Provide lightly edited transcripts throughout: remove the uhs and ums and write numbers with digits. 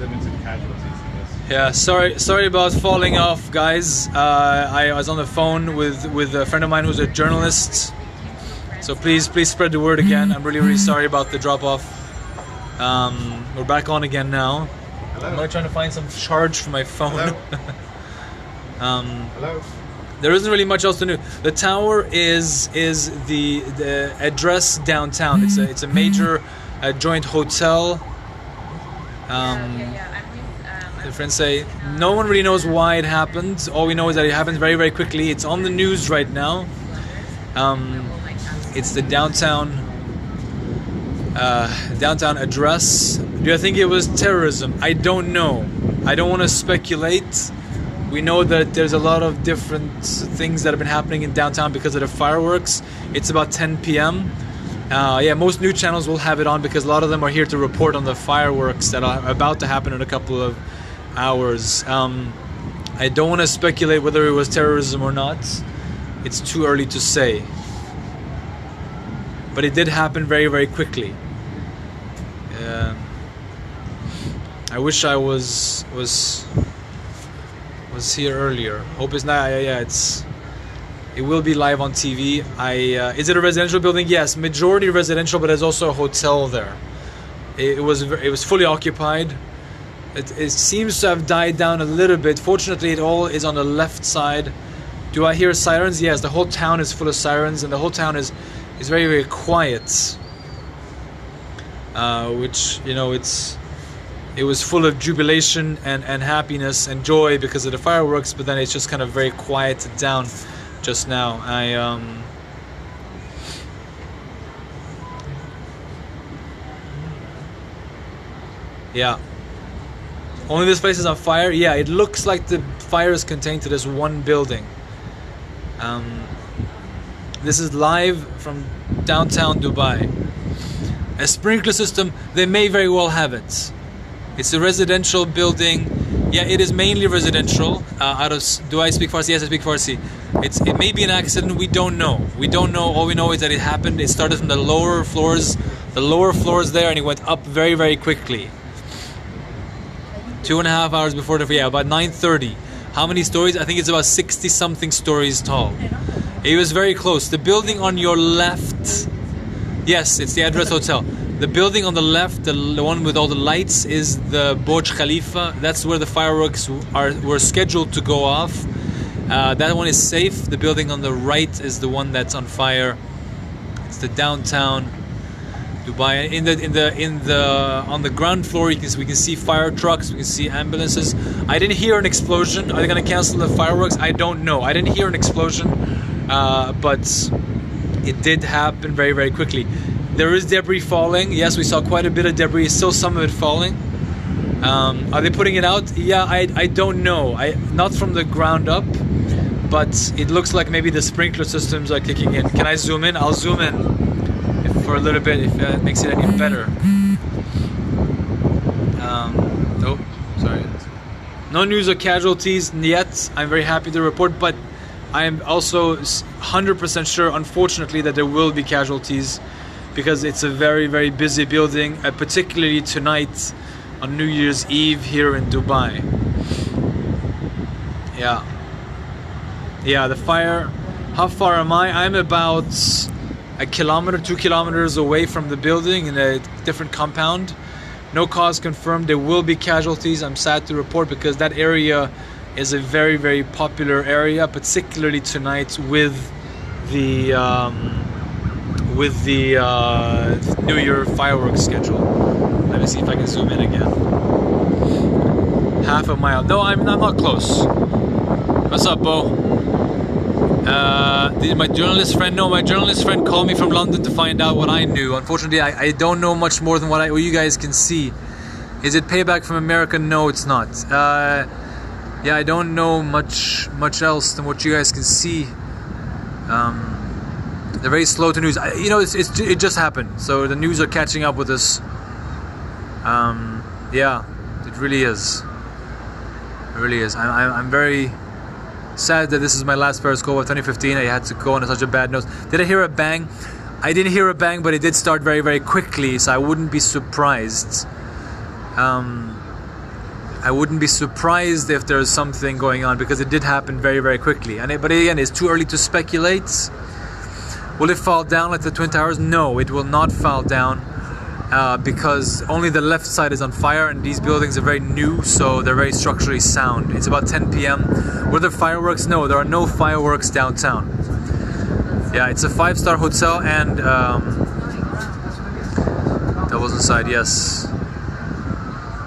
limited casualties in this. Yeah, sorry about falling off, guys. I was on the phone with a friend of mine who's a journalist. So please spread the word again. I'm really sorry about the drop off. We're back on again now. Hello. I'm trying to find some charge for my phone. Hello. There isn't really much else to do. The tower is the address downtown. It's a major joint hotel. The friends say no one really knows why it happened. All we know is that it happened very, very quickly. It's on the news right now. It's the downtown address. Do I think it was terrorism? I don't know. I don't want to speculate. We know that there's a lot of different things that have been happening in downtown because of the fireworks. It's about 10 p.m. Most news channels will have it on because a lot of them are here to report on the fireworks that are about to happen in a couple of hours. I don't want to speculate whether it was terrorism or not. It's too early to say. But it did happen very, very quickly. I wish I was here earlier. Hope it's not. It will be live on TV. Is it a residential building? Yes, majority residential, but there's also a hotel there. It was fully occupied. It seems to have died down a little bit. Fortunately, it all is on the left side. Do I hear sirens? Yes, the whole town is full of sirens, and the whole town is very, very quiet. Which, it was full of jubilation and happiness and joy because of the fireworks, but then it's just kind of very quieted down just now. Only this place is on fire. Yeah, it looks like the fire is contained to this one building. This is live from downtown Dubai. A sprinkler system, they may very well have it. It's a residential building. Yeah, it is mainly residential. Do I speak Farsi? Yes, I speak Farsi. It may be an accident. We don't know. All we know is that it happened. It started from the lower floors there, and it went up very, very quickly. 2.5 hours before about 9:30. How many stories? I think it's about 60 something stories tall. It was very close. The building on your left, yes, it's the Address Hotel. The building on the left, the one with all the lights, is the Burj Khalifa. That's where the fireworks were scheduled to go off. That one is safe. The building on the right is the one that's on fire. It's the downtown Dubai. On the ground floor, we can see fire trucks. We can see ambulances. I didn't hear an explosion. Are they going to cancel the fireworks? I don't know. I didn't hear an explosion, but it did happen very, very quickly. There is debris falling. Yes, we saw quite a bit of debris. Still some of it falling. Are they putting it out? Yeah, I don't know. Not from the ground up, but it looks like maybe the sprinkler systems are kicking in. Can I zoom in? I'll zoom in for a little bit if that makes it any better. Sorry. No news of casualties yet. I'm very happy to report, but I am also 100% sure, unfortunately, that there will be casualties because it's a very, very busy building, particularly tonight on New Year's Eve here in Dubai. Yeah, the fire. How far am I? I'm about 1 kilometer, 2 kilometers away from the building in a different compound. No cause confirmed. There will be casualties. I'm sad to report because that area is a very, very popular area, particularly tonight with the New Year fireworks schedule. Let me see if I can zoom in again. Half a mile. No, I'm not close. What's up, Bo? Did my journalist friend know? My journalist friend called me from London to find out what I knew. Unfortunately, I don't know much more than what you guys can see. Is it payback from America? No, it's not. I don't know much else than what you guys can see. They're very slow to news. It just happened, so the news are catching up with us. It really is. It really is. I'm very sad that this is my last Periscope of 2015. I had to go on such a bad note. Did I hear a bang? I didn't hear a bang, but it did start very, very quickly, so I wouldn't be surprised. I wouldn't be surprised if there's something going on, because it did happen very, very quickly. But again, it's too early to speculate. Will it fall down like the Twin Towers? No, it will not fall down, because only the left side is on fire, and these buildings are very new, so they're very structurally sound. It's about 10 p.m. Were there fireworks? No, there are no fireworks downtown. Yeah, it's a 5-star hotel, and that was inside, yes.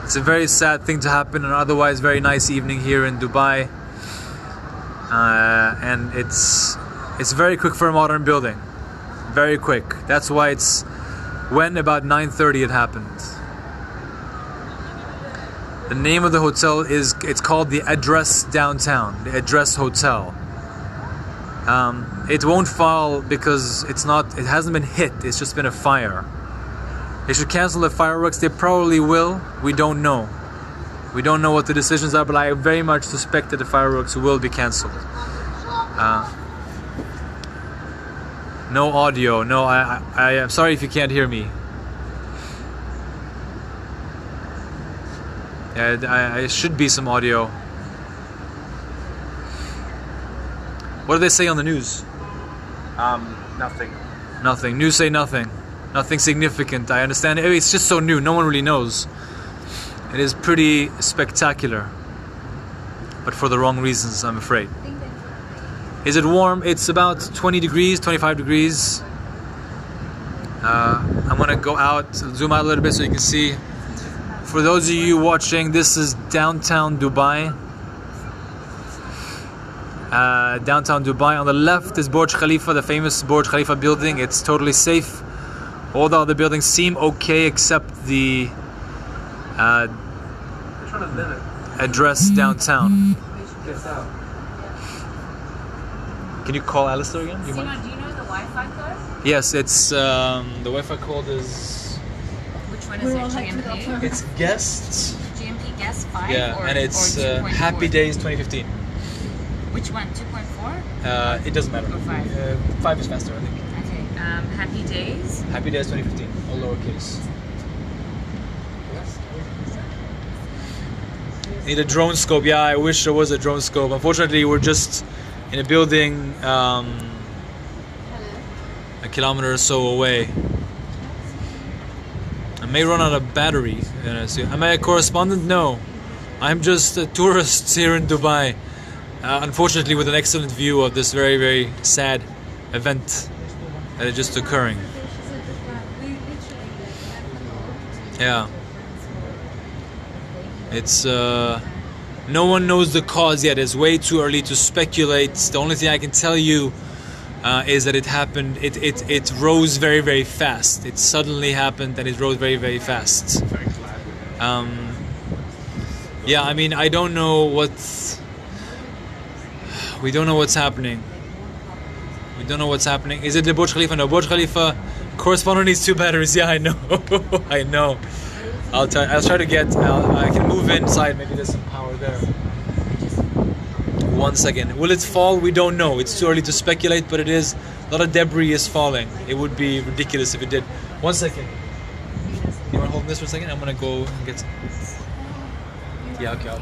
It's a very sad thing to happen, and otherwise very nice evening here in Dubai. And it's very quick for a modern building. Very quick. That's why it's when about 9:30 it happened. The name of the hotel it's called the Address Downtown, the Address Hotel. It won't fall because it hasn't been hit, it's just been a fire. They should cancel the fireworks. They probably will. We don't know. We don't know what the decisions are, but I very much suspect that the fireworks will be cancelled. No audio. No, I am sorry if you can't hear me. Yeah, I should be some audio. What do they say on the news? Nothing. Nothing. News say nothing. Nothing significant. I understand. It's just so new. No one really knows. It is pretty spectacular, but for the wrong reasons, I'm afraid. Is it warm? It's about 20 degrees, 25 degrees. I'm gonna go out, zoom out a little bit so you can see. For those of you watching, this is downtown Dubai. Downtown Dubai. On the left is Burj Khalifa, the famous Burj Khalifa building. It's totally safe. All the other buildings seem okay except the Address Downtown. Can you call Alistair again? Do you know the Wi-Fi code? Yes, it's the Wi-Fi code is. Which one is it? GMP? It's guests. GMP guest 5? Yeah, or, and it's or Happy Days 2015. Which one? 2.4? It doesn't matter. Or 5? 5 is faster, I think. Okay. Happy Days. Happy Days 2015, all lowercase. Need a drone scope. Yeah, I wish there was a drone scope. Unfortunately, we're just in a building a kilometer or so away. I may run out of battery. Am I a correspondent? No. I'm just a tourist here in Dubai. Unfortunately, with an excellent view of this very, very sad event that is just occurring. Yeah. It's no one knows the cause yet. It's way too early to speculate. The only thing I can tell you is that it happened. It rose very, very fast. It suddenly happened and it rose very, very fast. Yeah, I mean, I don't know we don't know what's happening. We don't know what's happening. Is it the Burj Khalifa? No, Burj Khalifa correspondent needs 2 batteries. Yeah, I know. I know. I'll try to get. I can move inside. Maybe there's some power there. 1 second. Will it fall? We don't know. It's too early to speculate, but it is. A lot of debris is falling. It would be ridiculous if it did. 1 second. You want to hold this for a second? I'm gonna go and get some. Yeah. Okay.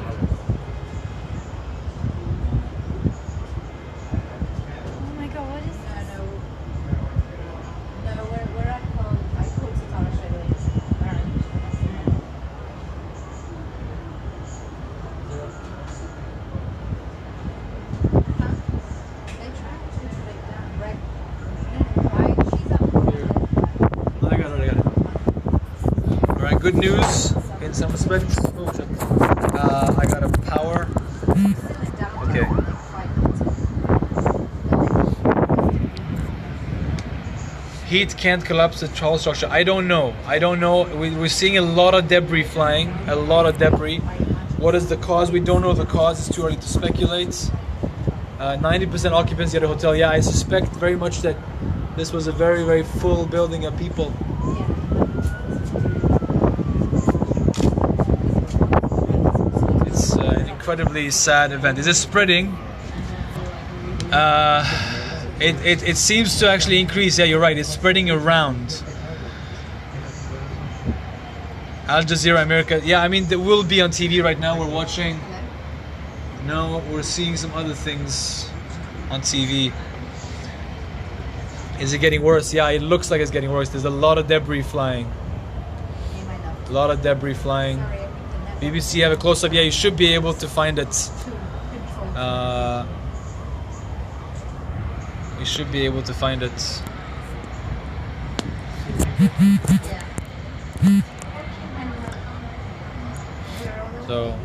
Good news in some respects. I got a power. Okay. Heat can't collapse the tall structure. I don't know. We're seeing a lot of debris flying. A lot of debris. What is the cause? We don't know the cause. It's too early to speculate. 90% occupancy at a hotel. Yeah, I suspect very much that this was a very, very full building of people. Incredibly sad event. Is it spreading? It seems to actually increase. Yeah, you're right. It's spreading around. Al Jazeera America. Yeah, I mean, they will be on TV right now. We're watching. No, we're seeing some other things on TV. Is it getting worse? Yeah, it looks like it's getting worse. There's a lot of debris flying. A lot of debris flying. BBC have a close-up. Yeah, you should be able to find it. You should be able to find it. So,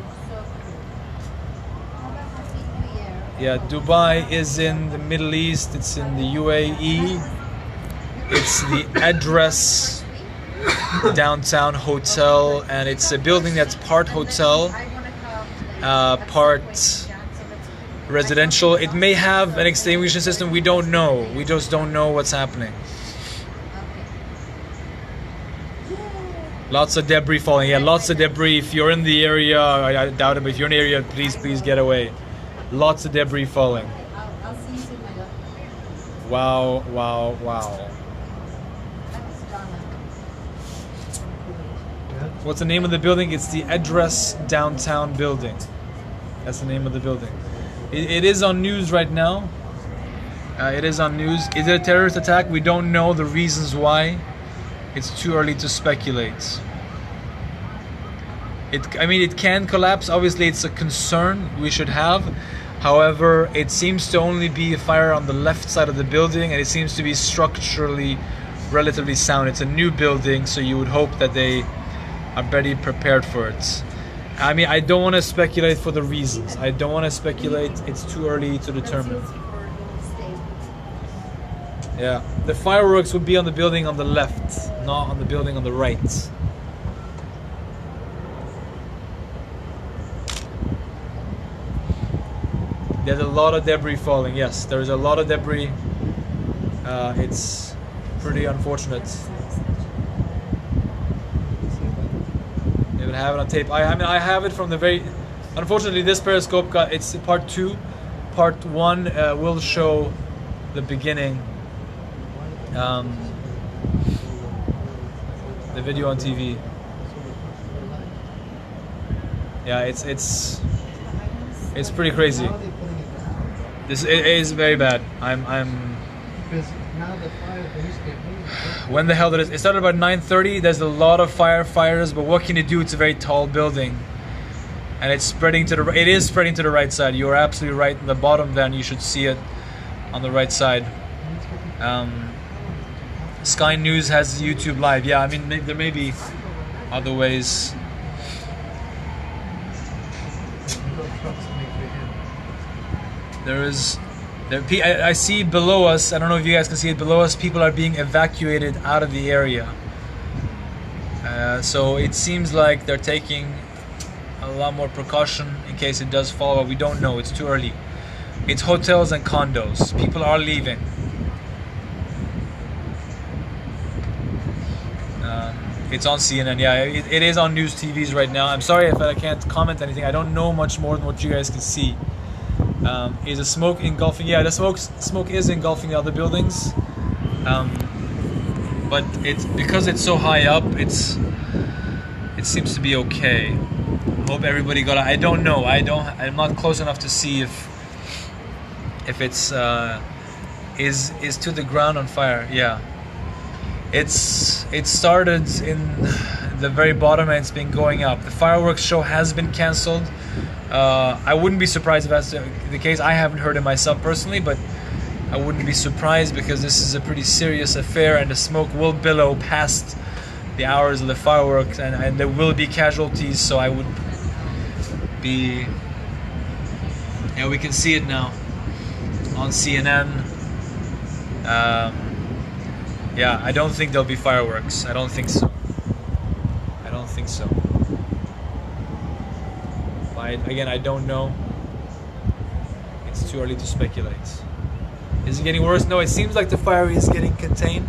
yeah, Dubai is in the Middle East. It's in the UAE. It's the address downtown hotel, and it's a building that's part hotel, part residential. It may have an extinguishing system. We don't know. We just don't know what's happening. Lots of debris falling. Yeah, lots of debris. If you're in the area, I doubt it, but if you're in the area, please get away. Lots of debris falling. Wow, wow, wow. What's the name of the building? It's the Address Downtown Building. That's the name of the building. It is on news right now. It is on news. Is it a terrorist attack? We don't know the reasons why. It's too early to speculate. I mean, it can collapse. Obviously, it's a concern we should have. However, it seems to only be a fire on the left side of the building, and it seems to be structurally relatively sound. It's a new building, so you would hope that they are better prepared for it. I mean, I don't want to speculate for the reasons. I don't want to speculate. It's too early to determine. Yeah, the fireworks would be on the building on the left, not on the building on the right. There's a lot of debris falling. Yes, there's a lot of debris. It's pretty unfortunate. They would have it on tape. I mean, I have it from the very. Unfortunately, this Periscope it's part 2. Part 1 will show the beginning. The video on TV. Yeah, it's pretty crazy. This is very bad. When the hell did it? It started about 9:30. There's a lot of firefighters, but what can you do? It's a very tall building, and it's spreading to the. It is spreading to the right side. You are absolutely right. In the bottom, then you should see it on the right side. Sky News has YouTube Live. Yeah, I mean there may be other ways. I see below us. I don't know if you guys can see it below us. People are being evacuated out of the area. So it seems like they're taking a lot more precaution in case it does fall. But we don't know. It's too early. It's hotels and condos. People are leaving. It's on CNN. Yeah, it is on news TVs right now. I'm sorry if I can't comment anything. I don't know much more than what you guys can see. Is the smoke engulfing? Yeah, the smoke is engulfing the other buildings. But it's because it's so high up. It seems to be okay. Hope everybody got it. I don't know. I'm not close enough to see if it's is to the ground on fire. Yeah. It started in the very bottom and it's been going up. The fireworks show has been cancelled. I wouldn't be surprised if that's the case. I haven't heard it myself personally, but I wouldn't be surprised because this is a pretty serious affair and the smoke will billow past the hours of the fireworks and there will be casualties, so I would be... Yeah, we can see it now on CNN. Yeah, I don't think there'll be fireworks. I don't think so. I don't think so. Again, I don't know. It's too early to speculate. Is it getting worse? No, it seems like the fire is getting contained.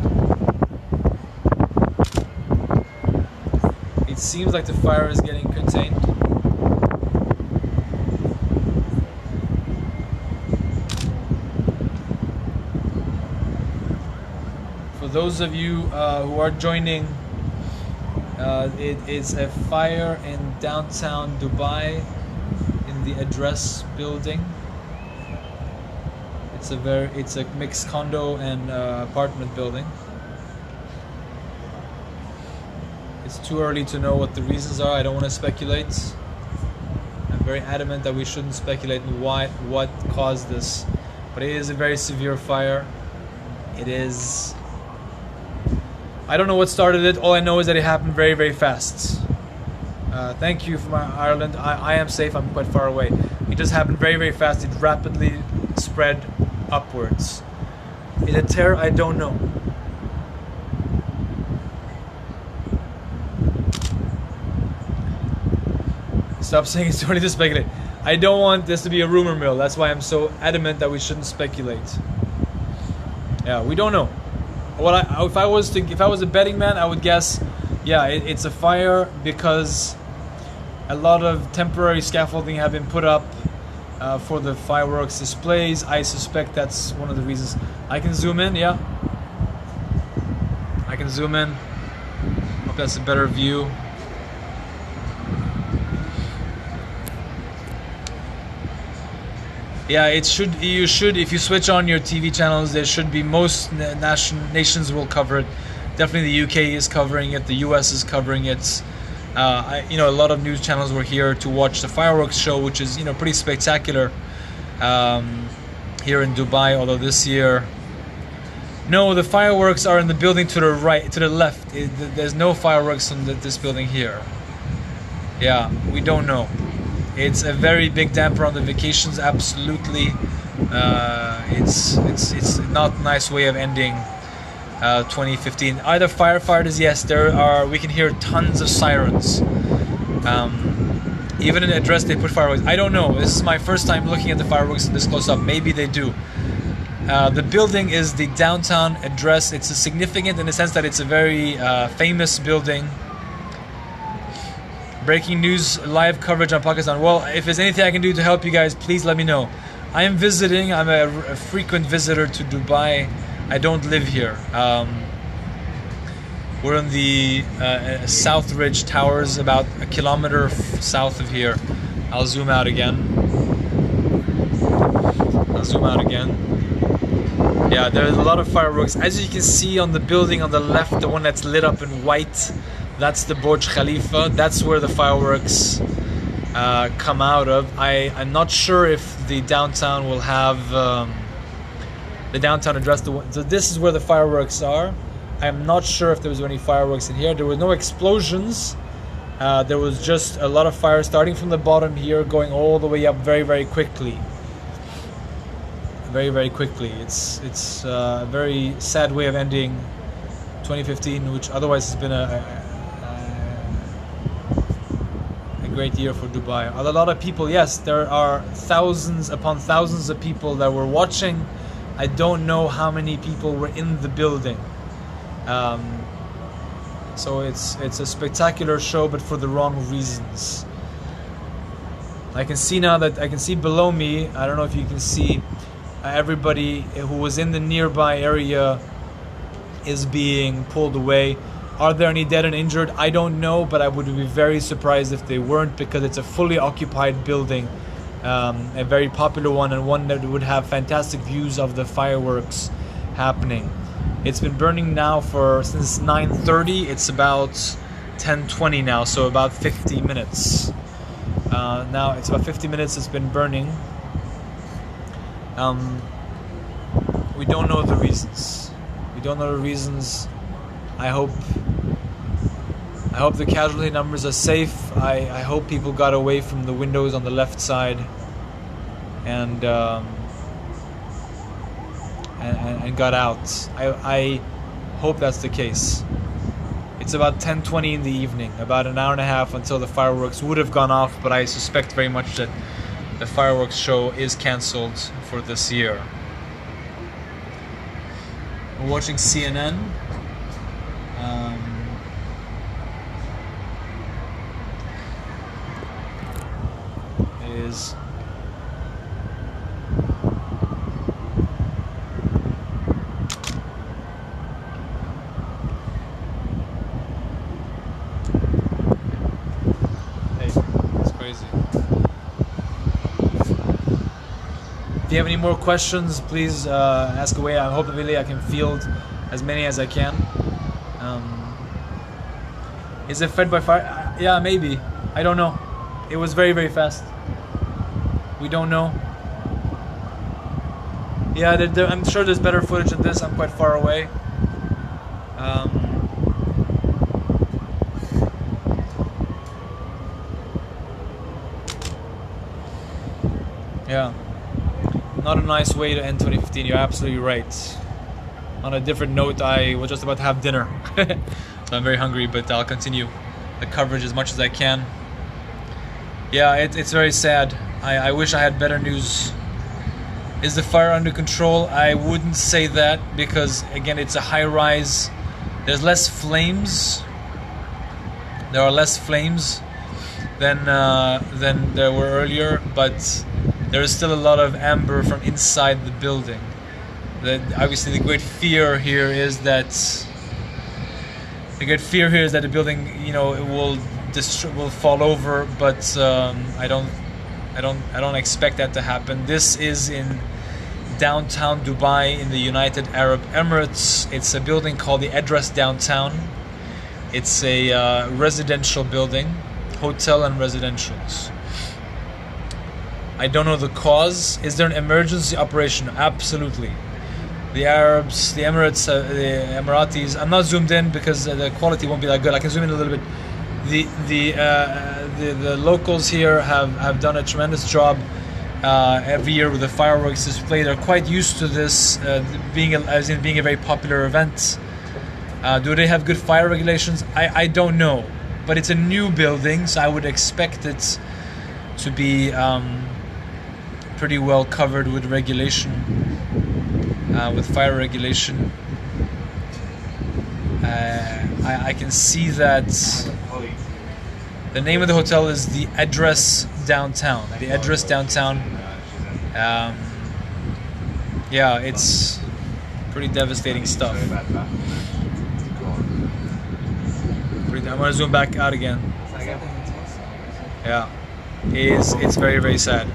It seems like the fire is getting contained. For those of you who are joining It is a fire in downtown Dubai, in the address building. It's a mixed condo and apartment building. It's too early to know what the reasons are. I don't want to speculate. I'm very adamant that we shouldn't speculate on what caused this. But it is a very severe fire. It is... I don't know what started it. All I know is that it happened very, very fast. Thank you from Ireland. I am safe. I'm quite far away. It just happened very, very fast. It rapidly spread upwards. Is it terror? I don't know. Stop saying it's too early to speculate. I don't want this to be a rumor mill. That's why I'm so adamant that we shouldn't speculate. Yeah, we don't know. If I was a betting man, I would guess, yeah, it's a fire because a lot of temporary scaffolding have been put up for the fireworks displays. I suspect that's one of the reasons. I can zoom in, yeah. I can zoom in. Hope that's a better view. Yeah, you should, if you switch on your TV channels, there should be, most nations will cover it. Definitely the UK is covering it, the US is covering it. A lot of news channels were here to watch the fireworks show, which is, pretty spectacular here in Dubai, although this year... No, the fireworks are in the building to the left. There's no fireworks in this building here. Yeah, we don't know. It's a very big damper on the vacations, absolutely. It's not a nice way of ending 2015. Are there firefighters? Yes, we can hear tons of sirens. Even in the address they put fireworks. I don't know, this is my first time looking at the fireworks this close up. Maybe they do. The building is the downtown address. It's significant in the sense that it's a very famous building. Breaking news, live coverage on Pakistan. Well, if there's anything I can do to help you guys, please let me know. I am visiting. I'm a frequent visitor to Dubai. I don't live here. We're in the South Ridge Towers, about a kilometer south of here. I'll zoom out again. Yeah, there's a lot of fireworks. As you can see on the building on the left, the one that's lit up in white, that's the Burj Khalifa. That's where the fireworks come out of. I'm not sure if the downtown will have the downtown address. So this is where the fireworks are. I'm not sure if there was any fireworks in here. There were no explosions. There was just a lot of fire starting from the bottom here, going all the way up very, very quickly. Very, very quickly. It's a very sad way of ending 2015, which otherwise has been a great year for Dubai. A lot of people, yes, there are thousands upon thousands of people that were watching. I don't know how many people were in the building. So it's a spectacular show, but for the wrong reasons. I can see now that I can see below me. I don't know if you can see. Everybody who was in the nearby area is being pulled away. Are there any dead and injured? I don't know, but I would be very surprised if they weren't, because it's a fully occupied building, a very popular one, and one that would have fantastic views of the fireworks happening. It's been burning now since 9:30. It's about 10:20 now, so about 50 minutes. Now it's about 50 minutes it's been burning. We don't know the reasons. I hope the casualty numbers are safe. I hope people got away from the windows on the left side and got out. I hope that's the case. It's about 10:20 in the evening, about an hour and a half until the fireworks would have gone off, but I suspect very much that the fireworks show is cancelled for this year. We're watching CNN. Is crazy. If you have any more questions, please ask away. I hope really I can field as many as I can. Is it fed by fire? Yeah, maybe. I don't know. It was very, very fast. We don't know. Yeah, I'm sure there's better footage than this. I'm quite far away. Yeah. Not a nice way to end 2015. You're absolutely right. On a different note, I was just about to have dinner. So I'm very hungry, but I'll continue the coverage as much as I can. Yeah, it's very sad. I wish I had better news. Is the fire under control? I wouldn't say that because, again, it's a high rise. There's less flames. There are less flames than there were earlier, but there is still a lot of amber from inside the building. Obviously, the great fear here is that the building, it will fall over. But I don't expect that to happen. This is in downtown Dubai in the United Arab Emirates. It's a building called the Address Downtown. It's a residential building, hotel and residentials. I don't know the cause. Is there an emergency operation? Absolutely. The Arabs, the Emirates, the Emiratis. I'm not zoomed in because the quality won't be that good. I can zoom in a little bit. The locals here have done a tremendous job every year with the fireworks display. They're quite used to this being a very popular event. Do they have good fire regulations? I don't know, but it's a new building, so I would expect it to be pretty well covered with regulation, with fire regulation. I can see that the name of the hotel is the Address Downtown. The Address Downtown. Yeah, it's pretty devastating stuff. I'm gonna zoom back out again. Yeah, it's very, very sad.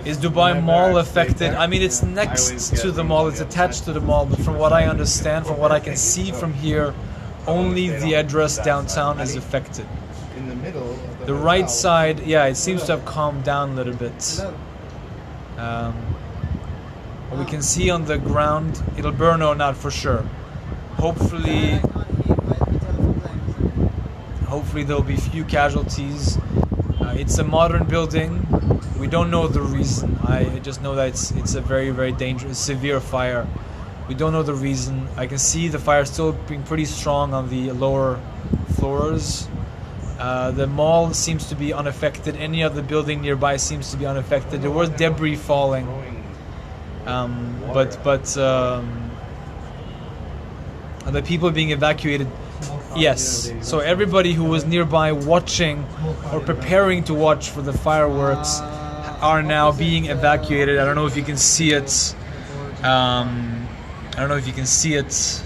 Is Dubai Mall affected? I mean, it's next to the mall, it's attached to the mall, but from what I understand, from what I can see from here, only the Address Downtown is affected. The right side, yeah, it seems to have calmed down a little bit. What we can see on the ground, it'll burn or not for sure. Hopefully there'll be few casualties. It's a modern building. We don't know the reason. I just know that it's a very, very dangerous, severe fire. We don't know the reason. I can see the fire still being pretty strong on the lower floors. The mall seems to be unaffected. Any other building nearby seems to be unaffected. There was debris falling, but the people being evacuated, yes. So everybody who was nearby watching or preparing to watch for the fireworks are now being evacuated. I don't know if you can see it. I don't know if you can see it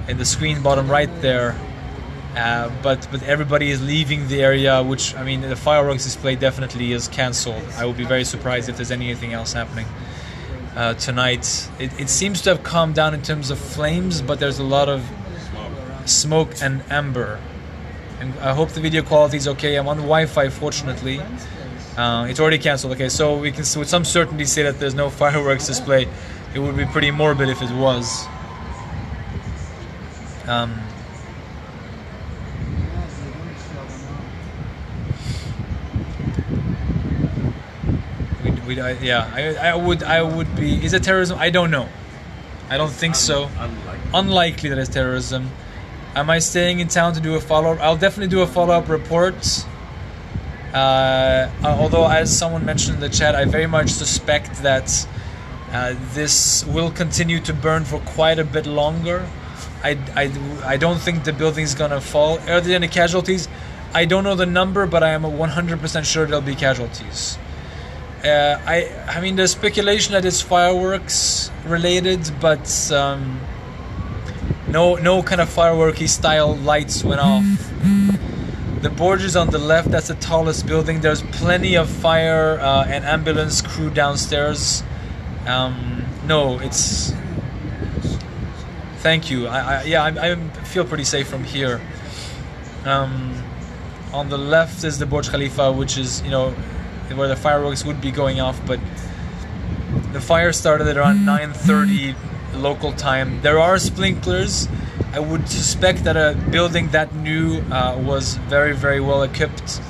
in the screen bottom right there. But everybody is leaving the area, which, I mean, the fireworks display definitely is cancelled. I will be very surprised if there's anything else happening tonight. It seems to have calmed down in terms of flames, but there's a lot of smoke and amber. And I hope the video quality is okay. I'm on Wi-Fi, fortunately. It's already cancelled. Okay, so we can with some certainty say that there's no fireworks display. It would be pretty morbid if it was. I would be. Is it terrorism? I don't know. I don't think so. Unlikely that it's terrorism. Am I staying in town to do a follow-up? I'll definitely do a follow-up report. Although, as someone mentioned in the chat, I very much suspect that this will continue to burn for quite a bit longer. I don't think the building's gonna fall. Are there any casualties? I don't know the number, but I am 100% sure there'll be casualties. I mean, there's speculation that it's fireworks related, but no kind of fireworky style lights went off. The Burj is on the left. That's the tallest building. There's plenty of fire and ambulance crew downstairs. No, it's... Thank you. I feel pretty safe from here. On the left is the Burj Khalifa, which is, you know, where the fireworks would be going off, but the fire started at around 9:30 local time. There are sprinklers. I would suspect that a building that new was very, very well equipped,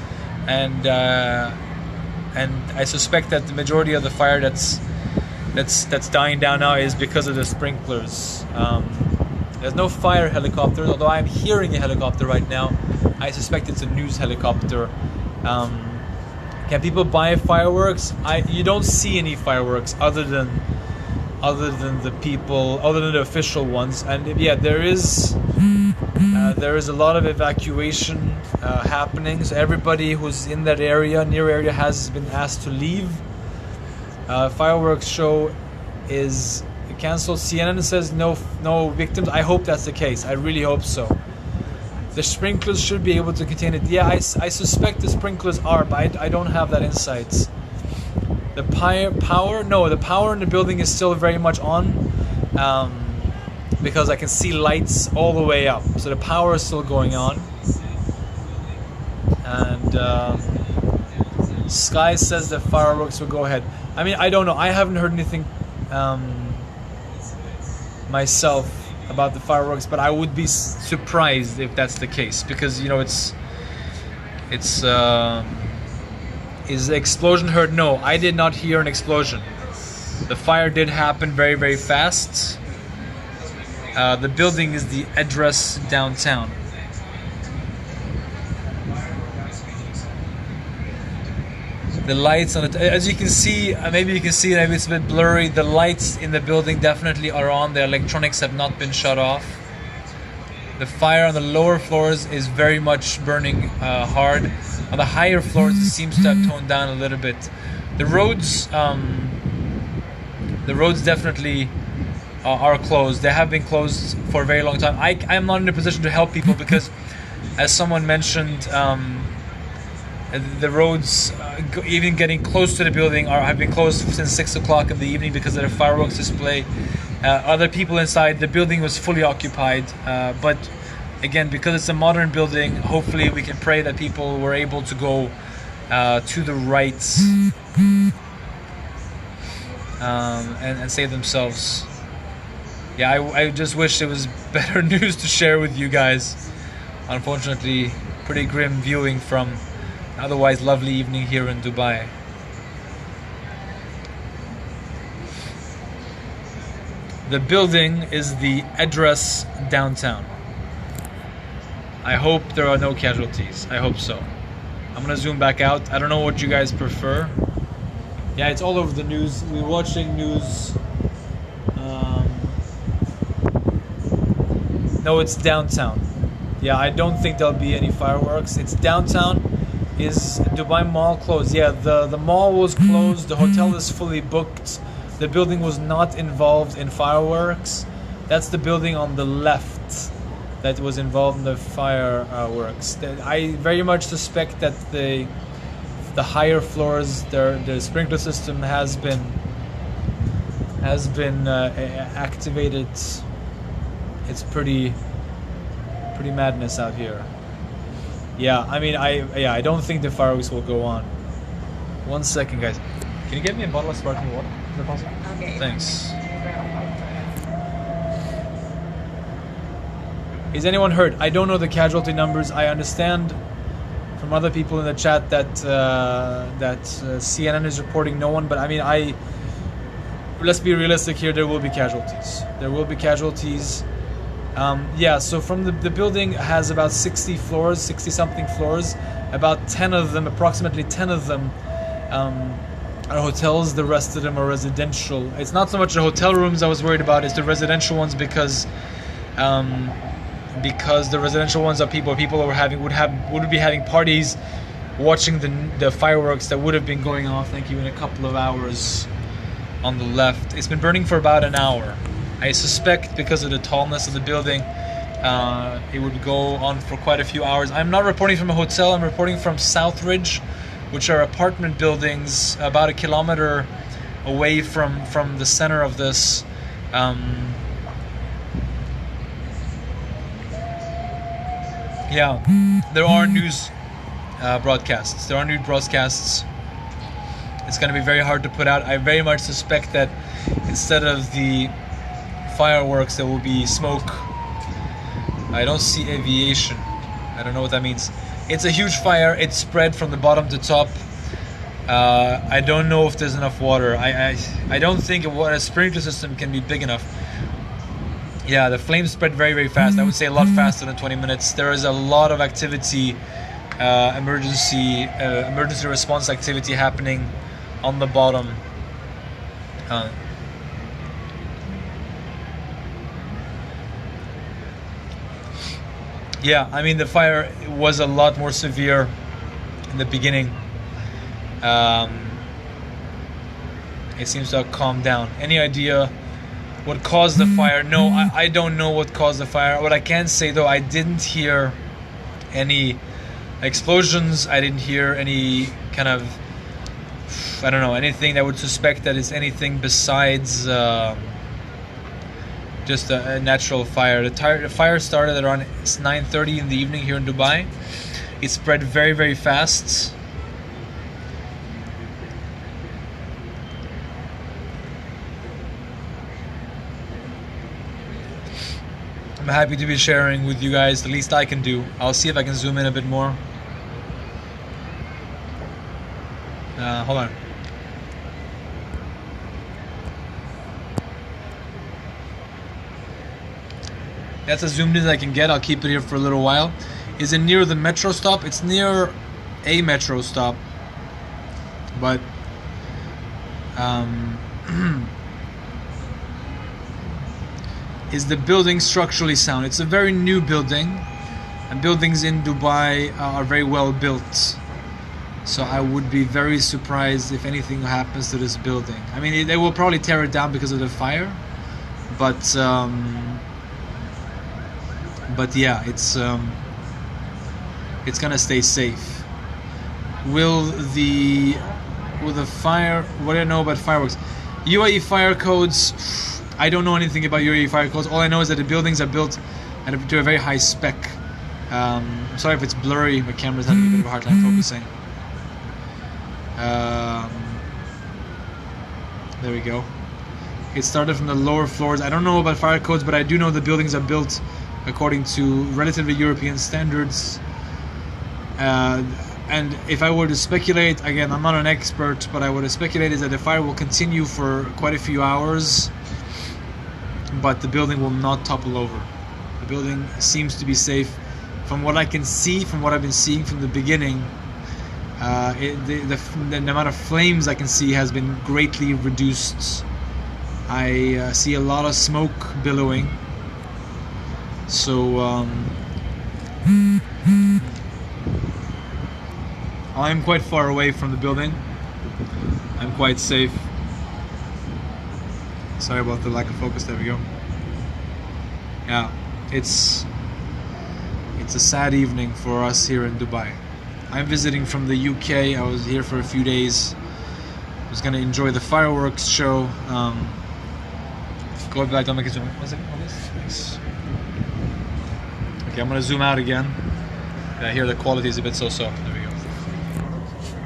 and I suspect that the majority of the fire that's dying down now is because of the sprinklers. There's no fire helicopters, although I'm hearing a helicopter right now. I suspect it's a news helicopter. Can people buy fireworks? You don't see any fireworks other than the official ones. And yeah, there is a lot of evacuation happening. So everybody who's in that near area, has been asked to leave. Fireworks show is cancelled. CNN says no victims. I hope that's the case. I really hope so. The sprinklers should be able to contain it. Yeah, I suspect the sprinklers are, but I don't have that insight. The power in the building is still very much on, because I can see lights all the way up. So the power is still going on. And Sky says that fireworks will go ahead. I mean, I don't know. I haven't heard anything myself about the fireworks, but I would be surprised if that's the case, because, you know, is the explosion heard? No, I did not hear an explosion. The fire did happen very, very fast. The building is the address downtown. The lights on it, as you can see, maybe you can see, maybe it's a bit blurry. The lights in the building definitely are on. The electronics have not been shut off. The fire on the lower floors is very much burning hard. On the higher floors, it seems to have toned down a little bit. The roads definitely are closed. They have been closed for a very long time. I'm not in a position to help people because, as someone mentioned, the roads, even getting close to the building, have been closed since 6 o'clock in the evening because of the fireworks display. Other people inside the building was fully occupied, but again, because it's a modern building, hopefully we can pray that people were able to go to the right and save themselves. Yeah, I just wish there was better news to share with you guys. Unfortunately, pretty grim viewing from an otherwise lovely evening here in Dubai. The building is the address downtown. I hope there are no casualties. I hope so. I'm gonna zoom back out. I don't know what you guys prefer. Yeah, it's all over the news. We're watching news. No, it's downtown. Yeah, I don't think there'll be any fireworks. It's downtown. Is Dubai Mall closed? Yeah, the mall was closed. The hotel is fully booked. The building was not involved in fireworks. That's the building on the left that was involved in the fireworks. I very much suspect that the higher floors, the sprinkler system has been activated. It's pretty madness out here. Yeah, I mean, I don't think the fireworks will go on. 1 second, guys. Can you get me a bottle of sparkling water? Is that possible? Okay. Thanks. Is anyone hurt? I don't know the casualty numbers. I understand from other people in the chat that CNN is reporting no one, but I mean, let's be realistic here. There will be casualties. There will be casualties. Yeah, so from the building has about 60 floors, 60 something floors. About 10 of them, approximately 10 of them, are hotels. The rest of them are residential. It's not so much the hotel rooms I was worried about, it's the residential ones because the residential ones are people would be having parties, watching the fireworks that would have been going off, thank you, in a couple of hours. On the left, it's been burning for about an hour. I suspect because of the tallness of the building, It would go on for quite a few hours. I'm not reporting from a hotel. I'm reporting from Southridge, which are apartment buildings about a kilometer away from the center of this. Yeah, there are news broadcasts. There are news broadcasts. It's going to be very hard to put out. I very much suspect that instead of the fireworks, there will be smoke. I don't see aviation. I don't know what that means. It's a huge fire. It's spread from the bottom to top. I don't know if there's enough water. I don't think a sprinkler system can be big enough. Yeah, the flames spread very, very fast. I would say a lot faster than 20 minutes. There is a lot of activity, emergency response activity happening on the bottom. Yeah, I mean the fire was a lot more severe in the beginning. It seems to have calmed down. Any idea what caused the fire? No, I don't know what caused the fire. What I can say though, I didn't hear any explosions. I didn't hear any kind of, I don't know, anything that would suspect that it's anything besides just a natural fire. The fire started at around 9:30 in the evening here in Dubai. It spread very, very fast. I'm happy to be sharing with you guys the least I can do. I'll see if I can zoom in a bit more. Hold on. That's as zoomed in as I can get. I'll keep it here for a little while. Is it near the metro stop? It's near a metro stop. But is the building structurally sound? It's a very new building, and buildings in Dubai are very well built. So I would be very surprised if anything happens to this building. I mean, they will probably tear it down because of the fire, but yeah, it's gonna stay safe. Will the fire? What do I know about fireworks? UAE fire codes. I don't know anything about UAE fire codes. All I know is that the buildings are built to a very high spec. I'm sorry if it's blurry. My camera's having a bit of a hard time focusing. There we go. It started from the lower floors. I don't know about fire codes, but I do know the buildings are built according to relatively European standards. And if I were to speculate, again, I'm not an expert, but I would have speculated that the fire will continue for quite a few hours, but the building will not topple over. The building seems to be safe. From what I can see, from what I've been seeing from the beginning, the amount of flames I can see has been greatly reduced. I see a lot of smoke billowing. So I'm quite far away from the building. I'm quite safe. Sorry about the lack of focus. There we go. Yeah, it's a sad evening for us here in Dubai. I'm visiting from the UK. I was here for a few days. I was gonna enjoy the fireworks show. Go back, don't make it zoom. One second, on this. Thanks. Okay, I'm gonna zoom out again. I hear the quality is a bit so-so. There we go.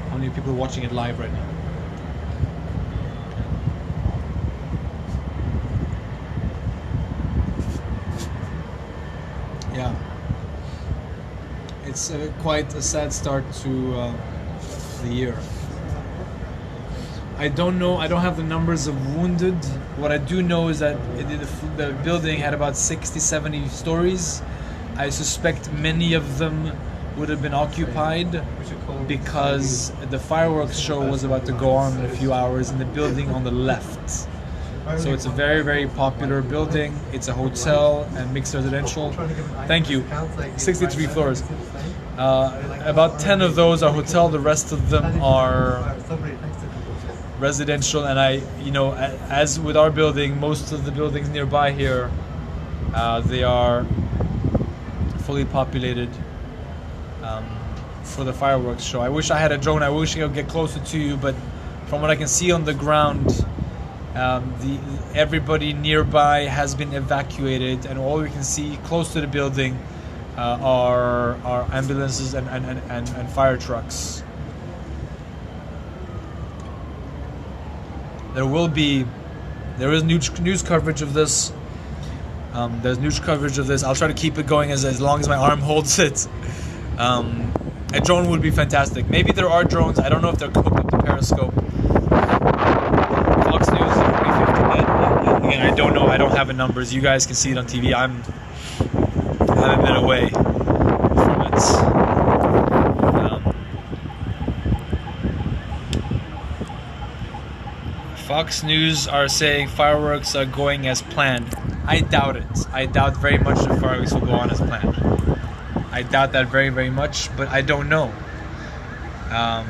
How many people are watching it live right now? Yeah. It's quite a sad start to the year. I don't know, I don't have the numbers of wounded. What I do know is that the building had about 60, 70 stories. I suspect many of them would have been occupied because the fireworks show was about to go on in a few hours in the building on the left. So it's a very, very popular building. It's a hotel and mixed residential. Thank you. 63 floors. About 10 of those are hotel. The rest of them are residential. And as with our building, most of the buildings nearby here, they are fully populated for the fireworks show. I wish I had a drone. I wish I could get closer to you, but from what I can see on the ground, everybody nearby has been evacuated, and all we can see close to the building are ambulances and fire trucks. There is news coverage of this. There's news coverage of this. I'll try to keep it going as long as my arm holds it. A drone would be fantastic. Maybe there are drones. I don't know if they're hooked up to Periscope. Fox News is 350 dead. Again, I don't know. I don't have the numbers. You guys can see it on TV. I'm a bit away from it. Fox News are saying fireworks are going as planned. I doubt it. I doubt very much that fireworks will go on as planned. I doubt that very, very much, but I don't know. I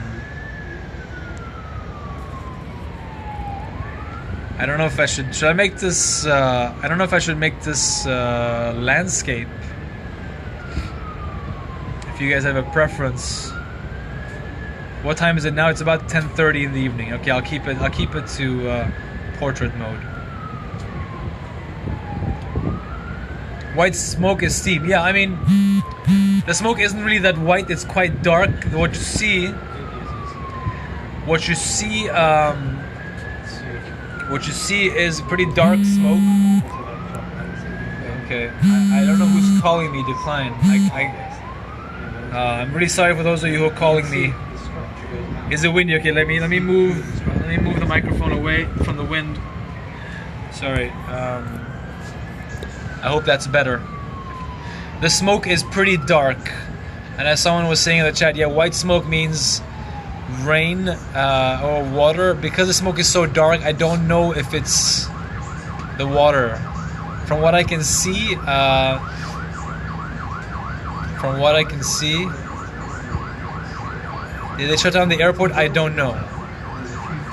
don't know if I should I make this, I don't know if I should make this landscape. If you guys have a preference. What time is it now? It's about 10:30 in the evening. Okay, I'll keep it to portrait mode. White smoke is steam. Yeah, I mean, the smoke isn't really that white. It's quite dark. What you see is pretty dark smoke. Okay, I don't know who's calling me. Decline. I'm really sorry for those of you who are calling me. Is it windy? Okay, let me move the microphone away from the wind. Sorry. I hope that's better. The smoke is pretty dark, and as someone was saying in the chat, yeah, white smoke means rain or water. Because the smoke is so dark, I don't know if it's the water. From what I can see, did they shut down the airport? I don't know.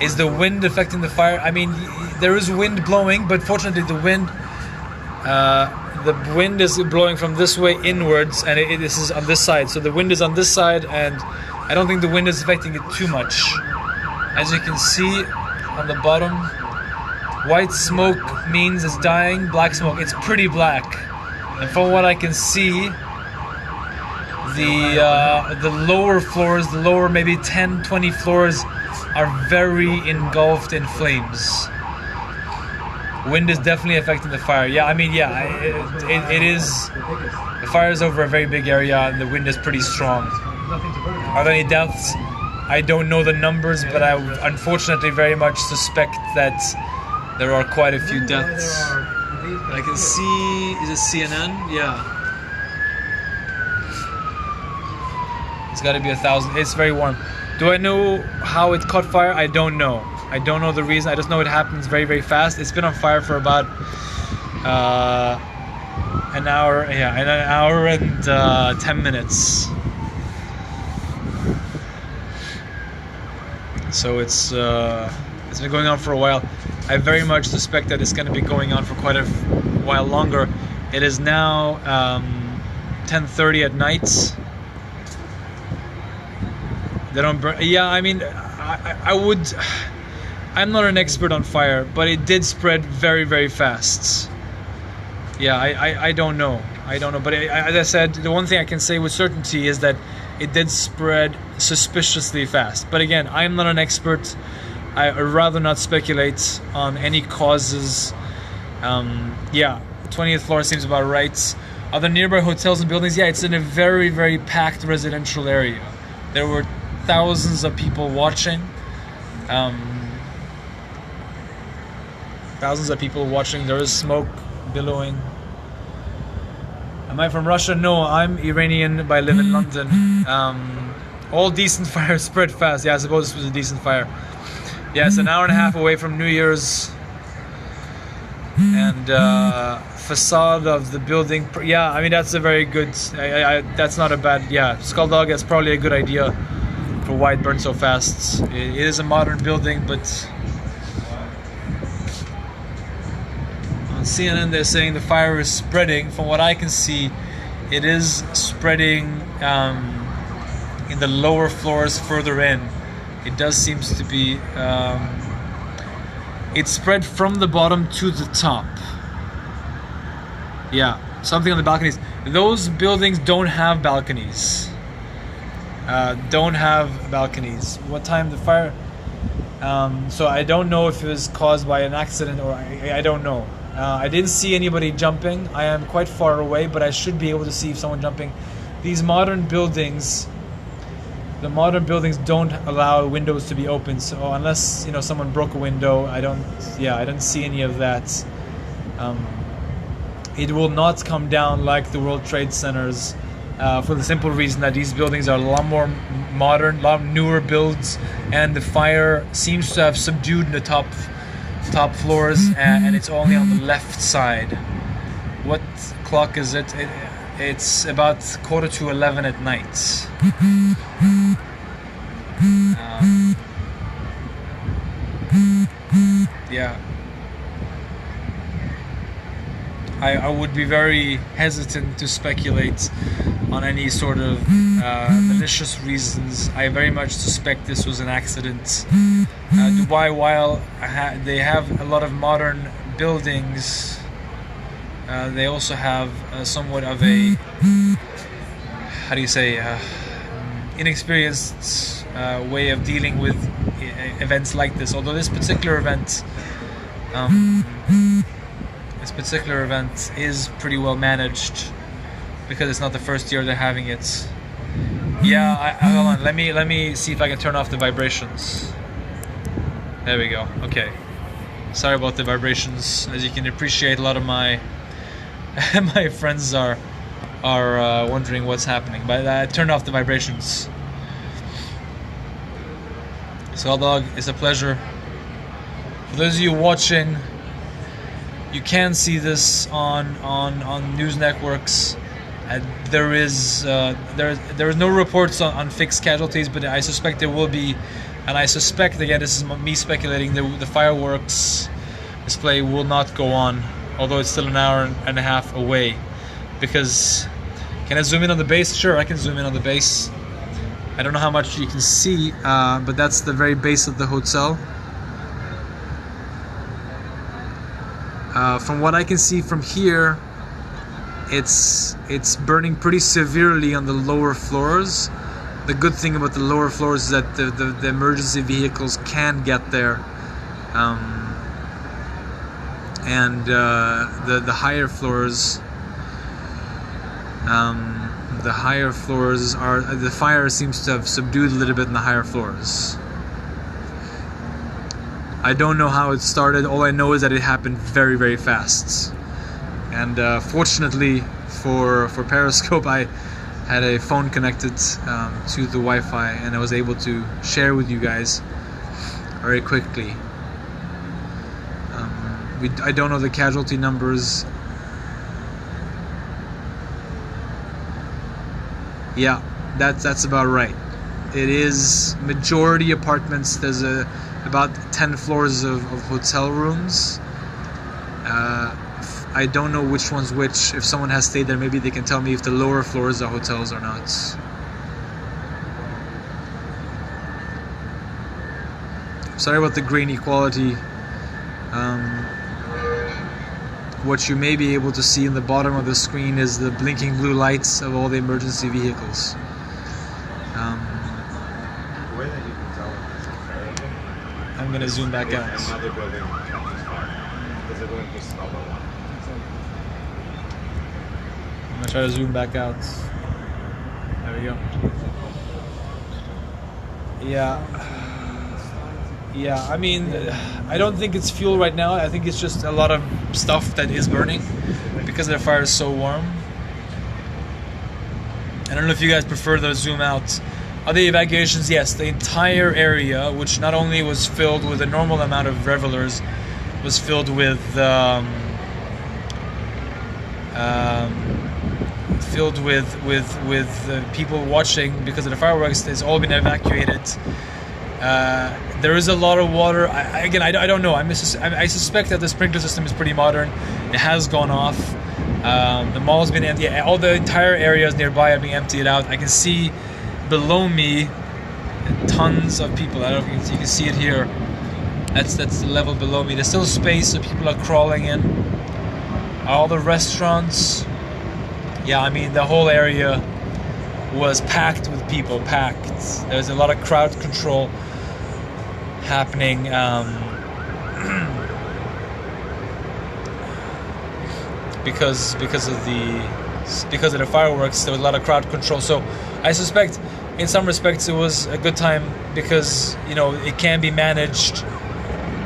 Is the wind affecting the fire? I mean, there is wind blowing, but fortunately the wind is blowing from this way inwards, and this is on this side. So the wind is on this side, and I don't think the wind is affecting it too much. As you can see on the bottom, white smoke means it's dying. Black smoke, it's pretty black. And from what I can see, the lower floors, the lower maybe 10, 20 floors are very engulfed in flames. Wind is definitely affecting the fire. Yeah, I mean, yeah, it is. The fire is over a very big area, and the wind is pretty strong. Are there any deaths? I don't know the numbers, but I unfortunately very much suspect that there are quite a few deaths. I can see, is it CNN? Yeah. It's got to be 1,000. It's very warm. Do I know how it caught fire? I don't know. I don't know the reason. I just know it happens very, very fast. It's been on fire for about an hour. Yeah, an hour and 10 minutes. So it's been going on for a while. I very much suspect that it's going to be going on for quite a while longer. It is now 10:30 at night. They don't burn. Yeah, I mean, I'm not an expert on fire, but it did spread very, very fast. Yeah, I don't know. But as I said, the one thing I can say with certainty is that it did spread suspiciously fast. But again, I'm not an expert. I'd rather not speculate on any causes. Yeah, 20th floor seems about right. Are there nearby hotels and buildings? Yeah, it's in a very, very packed residential area. There were thousands of people watching. Thousands of people watching. There is smoke billowing. Am I from Russia? No, I'm Iranian, but I live in London. All decent fires spread fast. Yeah, I suppose this was a decent fire. Yeah, it's an hour and a half away from New Year's. And facade of the building. Yeah, I mean, that's a very good... that's not a bad... Yeah, Skulldog, that's probably a good idea for why it burned so fast. It is a modern building, but... CNN, they're saying the fire is spreading. From what I can see, it is spreading in the lower floors further in. It does seems to be it's spread from the bottom to the top. Yeah, something on the balconies. Those buildings don't have balconies. Don't have balconies. What time the fire? So I don't know if it was caused by an accident or I don't know. I didn't see anybody jumping. I am quite far away, but I should be able to see if someone jumping. These modern buildings, the modern buildings don't allow windows to be open. So unless someone broke a window, I don't see any of that. It will not come down like the World Trade Centers, for the simple reason that these buildings are a lot more modern, a lot newer builds, and the fire seems to have subdued the top floors, and it's only on the left side. What clock is it? It's about 11:15 at night. Yeah. I would be very hesitant to speculate on any sort of malicious reasons. I very much suspect this was an accident. Dubai, while they have a lot of modern buildings, they also have somewhat of a, how do you say, inexperienced way of dealing with events like this. Although this particular event is pretty well managed because it's not the first year they're having it. Yeah, hold on. Let me see if I can turn off the vibrations. There we go. Okay. Sorry about the vibrations. As you can appreciate, a lot of my my friends are wondering what's happening. But I turned off the vibrations. So, dog, it's a pleasure. For those of you watching, you can see this on news networks. There is no reports on fixed casualties, but I suspect there will be, and I suspect, again, this is me speculating, the fireworks display will not go on, although it's still an hour and a half away. Because, can I zoom in on the base? Sure, I can zoom in on the base. I don't know how much you can see, but that's the very base of the hotel. From what I can see from here, it's burning pretty severely on the lower floors. The good thing about the lower floors is that the emergency vehicles can get there, and the higher floors. The higher floors are, the fire seems to have subdued a little bit in the higher floors. I don't know how it started. All I know is that it happened very, very fast. And fortunately for Periscope, I had a phone connected to the Wi-Fi, and I was able to share with you guys very quickly. I don't know the casualty numbers. Yeah, that's about right. It is majority apartments. There's about 10 floors of hotel rooms. I don't know which one's which. If someone has stayed there, maybe they can tell me if the lower floors are hotels or not. Sorry about the grainy quality. What you may be able to see in the bottom of the screen is the blinking blue lights of all the emergency vehicles. I'm going to zoom back out. I'm going to try to zoom back out. There we go. Yeah, I mean, I don't think it's fuel right now. I think it's just a lot of stuff that is burning because the fire is so warm. I don't know if you guys prefer the zoom out. Other evacuations, yes, the entire area, which not only was filled with a normal amount of revelers, was filled with people watching because of the fireworks. Has all been evacuated. There is a lot of water. I don't know. I suspect that the sprinkler system is pretty modern. It has gone off. The mall's been empty. All the entire areas nearby are being emptied out. I can see below me tons of people. I don't know if you can see it here. That's the level below me. There's still space, so people are crawling in. All the restaurants. Yeah, I mean, the whole area was packed with people, packed. There's a lot of crowd control happening. Because of the fireworks, there was a lot of crowd control. So I suspect, in some respects, it was a good time because it can be managed.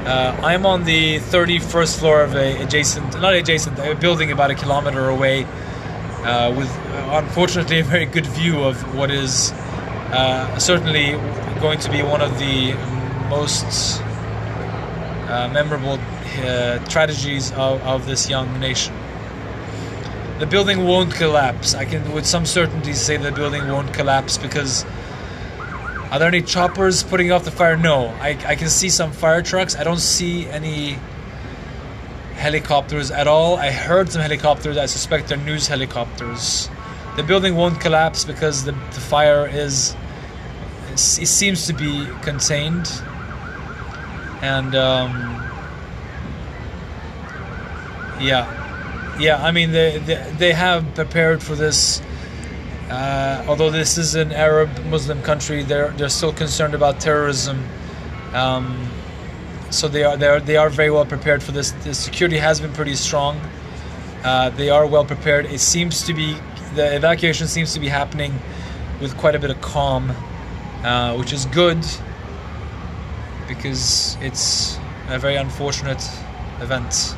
I'm on the 31st floor of a building about a kilometer away, with unfortunately a very good view of what is certainly going to be one of the most memorable tragedies of this young nation. The building won't collapse. I can with some certainty say the building won't collapse because are there any choppers putting off the fire? No. I can see some fire trucks. I don't see any helicopters at all. I heard some helicopters. I suspect they're news helicopters. The building won't collapse because the fire it seems to be contained. And yeah, I mean they have prepared for this. Although this is an Arab Muslim country, they're still concerned about terrorism. So they are very well prepared for this. The security has been pretty strong. They are well prepared. It seems to be the evacuation seems to be happening with quite a bit of calm, which is good because it's a very unfortunate event.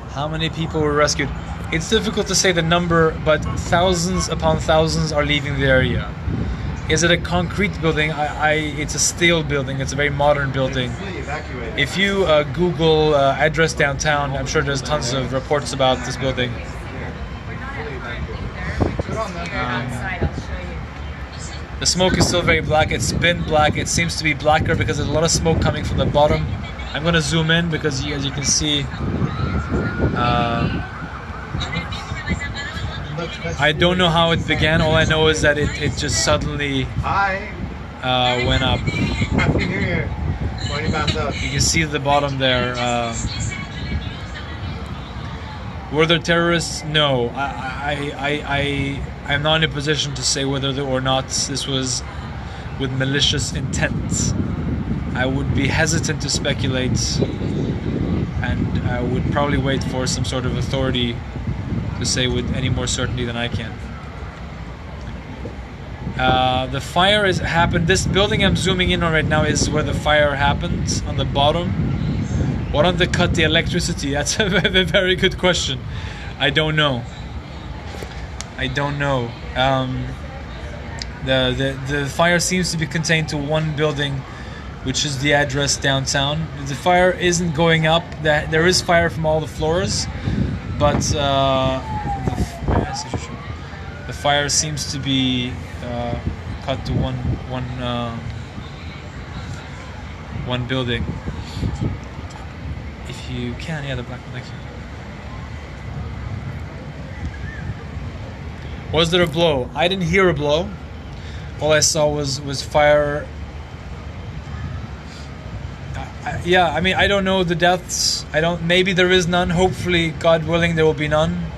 How many people were rescued? It's difficult to say the number, but thousands upon thousands are leaving the area. Is it a concrete building? It's a steel building. It's a very modern building. If you Google address downtown, I'm sure there's tons of reports about this building. The smoke is still very black. It's been black. It seems to be blacker because there's a lot of smoke coming from the bottom. I'm going to zoom in because as you can see, I don't know how it began. All I know is that it just suddenly went up. You can see the bottom there. Were there terrorists? No. I'm not in a position to say whether or not this was with malicious intent. I would be hesitant to speculate, and I would probably wait for some sort of authority to say with any more certainty than I can. The fire has happened. This building I'm zooming in on right now is where the fire happened, on the bottom. Why don't they cut the electricity? That's a very good question. I don't know. The fire seems to be contained to one building, which is the address downtown. The fire isn't going up. There is fire from all the floors, but the fire seems to be cut to one building. If you can, yeah, the black one. Thank you. Was there a blow? I didn't hear a blow. All I saw was fire. Yeah, I mean, I don't know the deaths. Maybe there is none. Hopefully, God willing, there will be none.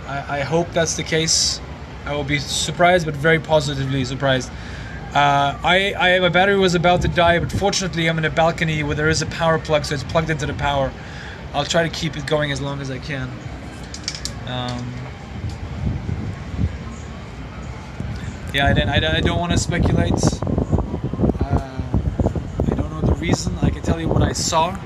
I hope that's the case. I will be surprised, but very positively surprised. My battery was about to die, but fortunately I'm in a balcony where there is a power plug, so it's plugged into the power. I'll try to keep it going as long as I can. Yeah, I don't want to speculate. I don't know the reason. I can tell you what I saw.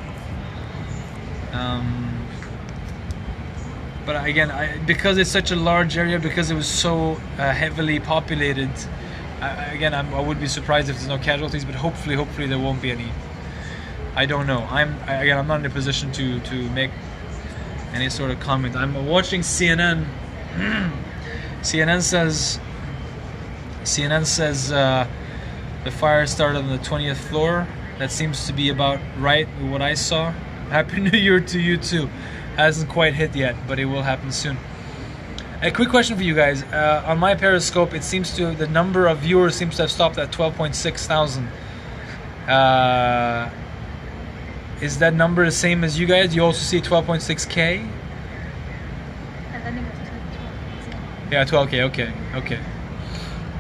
But again, because it's such a large area, because it was so heavily populated, I would be surprised if there's no casualties. But hopefully there won't be any. I don't know. I'm not in a position to make any sort of comment. I'm watching CNN. CNN says CNN says the fire started on the 20th floor. That seems to be about right with what I saw. Happy New Year to you too. Hasn't quite hit yet, but it will happen soon. A quick question for you guys. On my Periscope, it seems to the number of viewers seems to have stopped at 12.6 thousand. Is that number the same as you guys? You also see 12.6K? Yeah, 12K. Okay.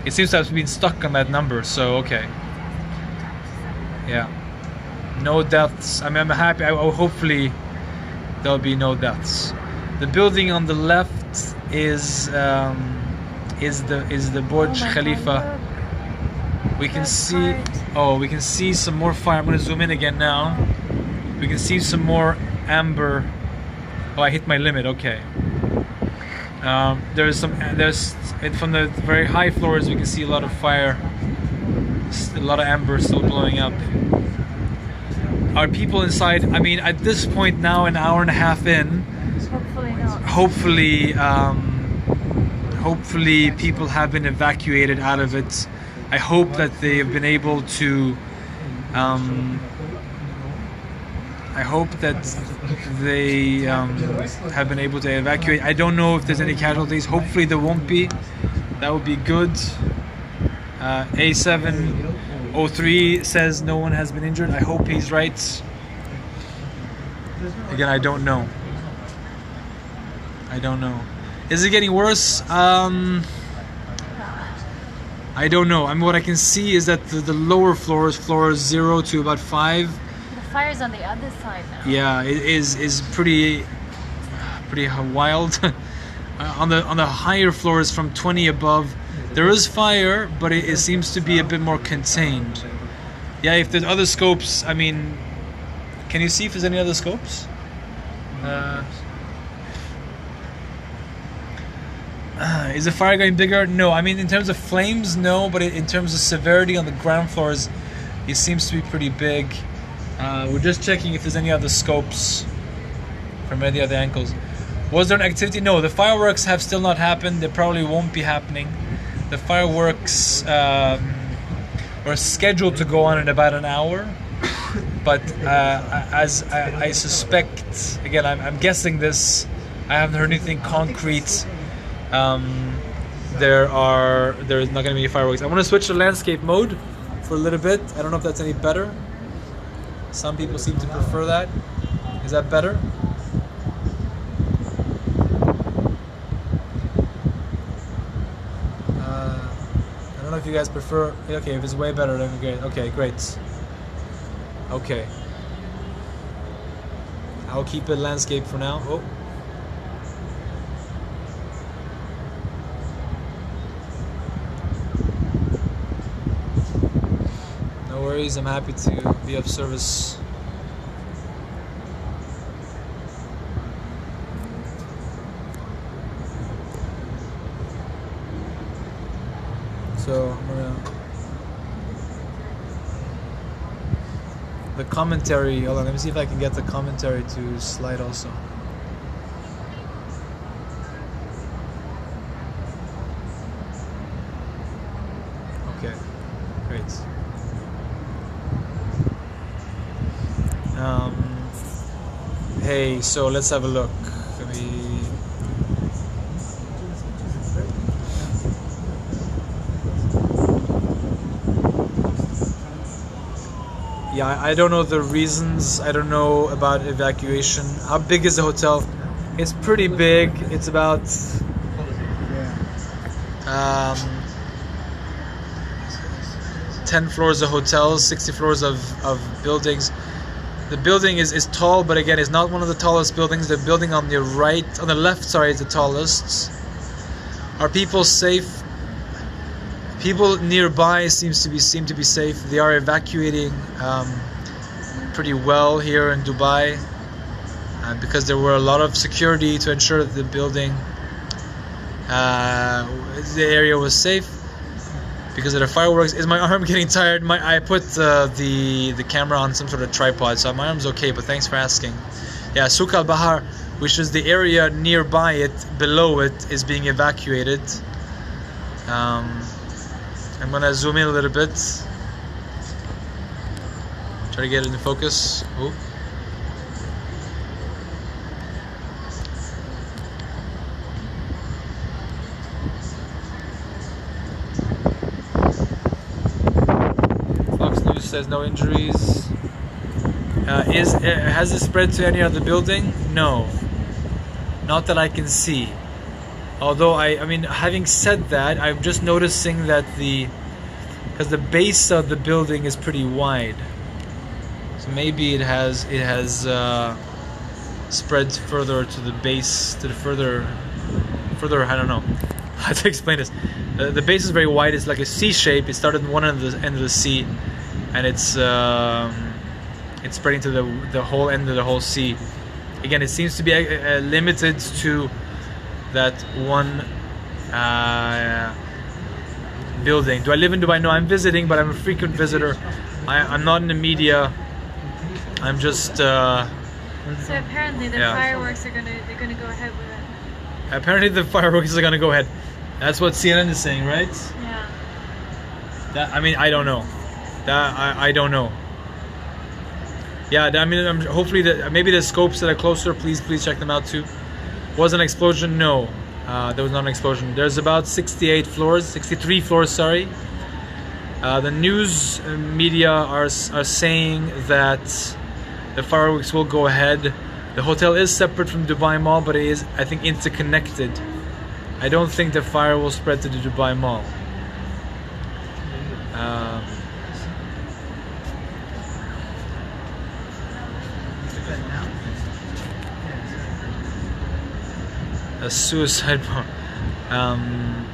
It seems to have been stuck on that number. So okay. Yeah. No deaths. I mean, I'm happy. Hopefully, there'll be no deaths. The building on the left is the Burj Khalifa. We can see. Oh, we can see some more fire. I'm gonna zoom in again now. We can see some more amber. Oh, I hit my limit. Okay. There's from the very high floors. We can see a lot of fire. A lot of amber still blowing up. Are people inside? I mean, at this point now, an hour and a half in. Hopefully not. Hopefully people have been evacuated out of it. I hope that they have been able to. I hope that they have been able to evacuate. I don't know if there's any casualties. Hopefully there won't be. That would be good. A703 says no one has been injured. I hope he's right. Again, I don't know. Is it getting worse? I don't know. I mean, what I can see is that the lower floors 0 to about 5. The fire's on the other side now. Yeah, it is pretty wild. On the higher floors from 20 above, there is fire, but it seems to be a bit more contained. Yeah, if there's other scopes, I mean, can you see if there's any other scopes? Is the fire going bigger? No. I mean, in terms of flames, no. But in terms of severity on the ground floors, it seems to be pretty big. We're just checking if there's any other scopes from any other angles. Was there an activity? No. The fireworks have still not happened. They probably won't be happening. The fireworks are scheduled to go on in about an hour. But as I suspect, again, I'm guessing this. I haven't heard anything concrete. There's not going to be any fireworks. I want to switch to landscape mode for a little bit. I don't know if that's any better. Some people seem to prefer that. Is that better? I don't know if you guys prefer. Okay, if it's way better, then great. Okay, great. Okay. I'll keep it landscape for now. Oh. No worries, I'm happy to be of service. So I'm gonna the commentary. Hold on, let me see if I can get the commentary to slide also. Okay, great. Hey, so let's have a look. Let me. Yeah, I don't know the reasons. I don't know about evacuation. How big is the hotel? It's pretty big. It's about 10 floors of hotels, 60 floors of buildings. The building is tall, but again, it's not one of the tallest buildings. The building on the left, sorry, is the tallest. Are people safe? People nearby seem to be safe. They are evacuating pretty well here in Dubai because there were a lot of security to ensure that the building, the area was safe. Because of the fireworks. Is my arm getting tired? I put the camera on some sort of tripod, so my arm's okay, but thanks for asking. Yeah, Souk Al Bahar, which is the area nearby it, below it, is being evacuated. I'm gonna zoom in a little bit. Try to get it into focus. Oh. Fox News says no injuries. Has it spread to any other building? No, not that I can see. Although I mean, having said that, I'm just noticing that because the base of the building is pretty wide, so maybe it has spread further to the base, to the further. I don't know how to explain this. The base is very wide. It's like a C shape. It started in one end of the C, and it's spreading to the whole end of the whole C. Again, it seems to be limited to that one building. Do I live in Dubai? No, I'm visiting, but I'm a frequent visitor. I'm not in the media. I'm just. So apparently the fireworks they're gonna go ahead with it. Apparently the fireworks are gonna go ahead. That's what CNN is saying, right? Yeah. That, I mean, I don't know. I don't know. Yeah, I mean, hopefully maybe the scopes that are closer. Please check them out too. Was an explosion? No, there was not an explosion. There's about 63 floors. Sorry. The news media are saying that the fireworks will go ahead. The hotel is separate from Dubai Mall, but it is, I think, interconnected. I don't think the fire will spread to the Dubai Mall. A suicide bomb.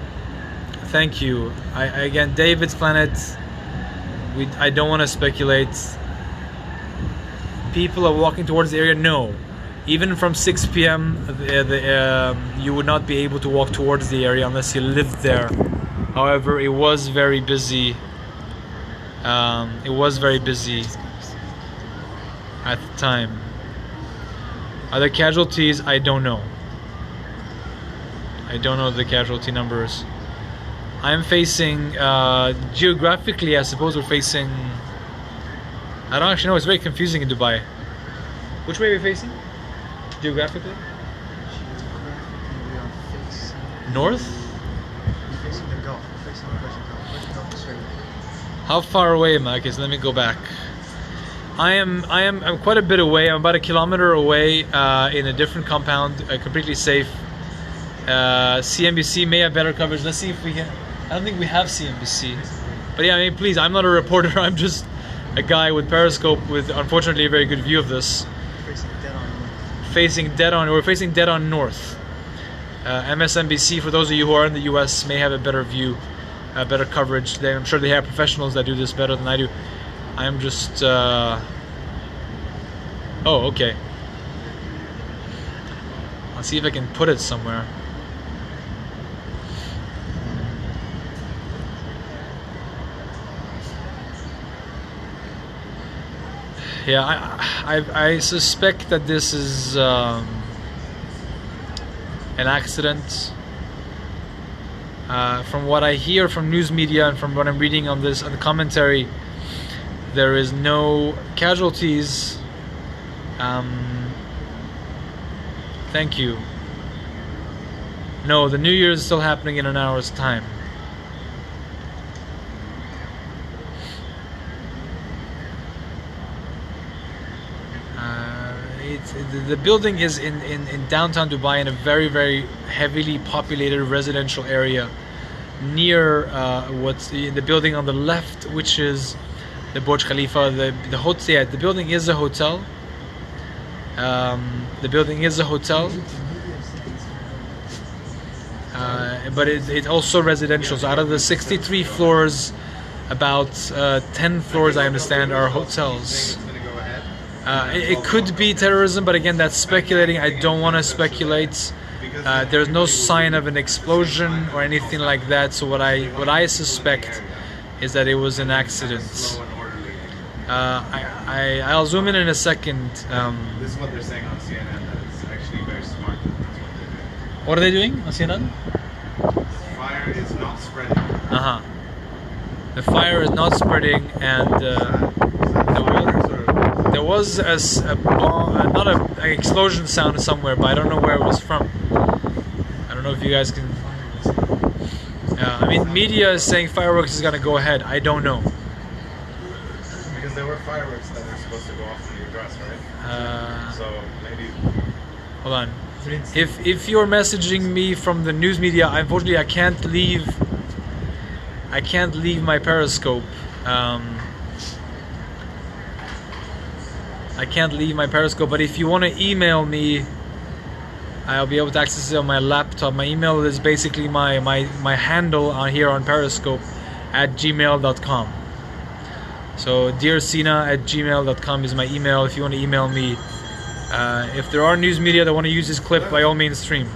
Thank you. Again, David's Planet. I don't want to speculate. People are walking towards the area. No, even from 6 p.m. You would not be able to walk towards the area unless you lived there. However, it was very busy. It was very busy at the time. Are there casualties? I don't know. I don't know the casualty numbers. I'm facing, geographically, I suppose we're facing, I don't actually know, it's very confusing in Dubai. Which way are we facing? Geographically? We are facing North? we're facing the Gulf. We're facing the Persian Gulf. Persian Gulf is straight. How far away am I? Okay, so let me go back. I'm quite a bit away. I'm about 1 kilometer away in a different compound, completely safe. CNBC may have better coverage. Let's see if we can. I don't think we have CNBC. But yeah, I mean, please, I'm not a reporter. I'm just a guy with Periscope with, unfortunately, a very good view of this. We're facing dead on north. MSNBC, for those of you who are in the US, may have a better view, better coverage. I'm sure they have professionals that do this better than I do. I'm just. Oh, okay. I'll see if I can put it somewhere. Yeah, I suspect that this is an accident. From what I hear from news media and from what I'm reading on this, on the commentary, there is no casualties. Thank you. No, the New Year is still happening in an hour's time. The building is in downtown Dubai in a very, very heavily populated residential area near what's the building on the left, which is the Burj Khalifa. The hotel, yeah, the building is a hotel. The building is a hotel, but it's also residential. So out of the 63 floors, about 10 floors, I understand, are hotels. It could be terrorism, but again, that's speculating. I don't want to speculate. There's no sign of an explosion or anything like that. So what I suspect is that it was an accident. I'll zoom in a second. This is what they're saying on CNN. That it's actually very smart. What are they doing on CNN? Fire is not spreading. Uh-huh. The fire is not spreading, and there was a bomb, not an explosion sound somewhere, but I don't know where it was from. I don't know if you guys can. I mean, media is saying fireworks is gonna go ahead. I don't know. Because there were fireworks that were supposed to go off in the address, right? So maybe. Hold on. If you're messaging me from the news media, unfortunately I can't leave. I can't leave my Periscope. I can't leave my Periscope. But if you want to email me, I'll be able to access it on my laptop. My email is basically my handle on here on Periscope at gmail.com. So dearsina@gmail.com is my email if you want to email me. If there are news media that want to use this clip, by all means stream.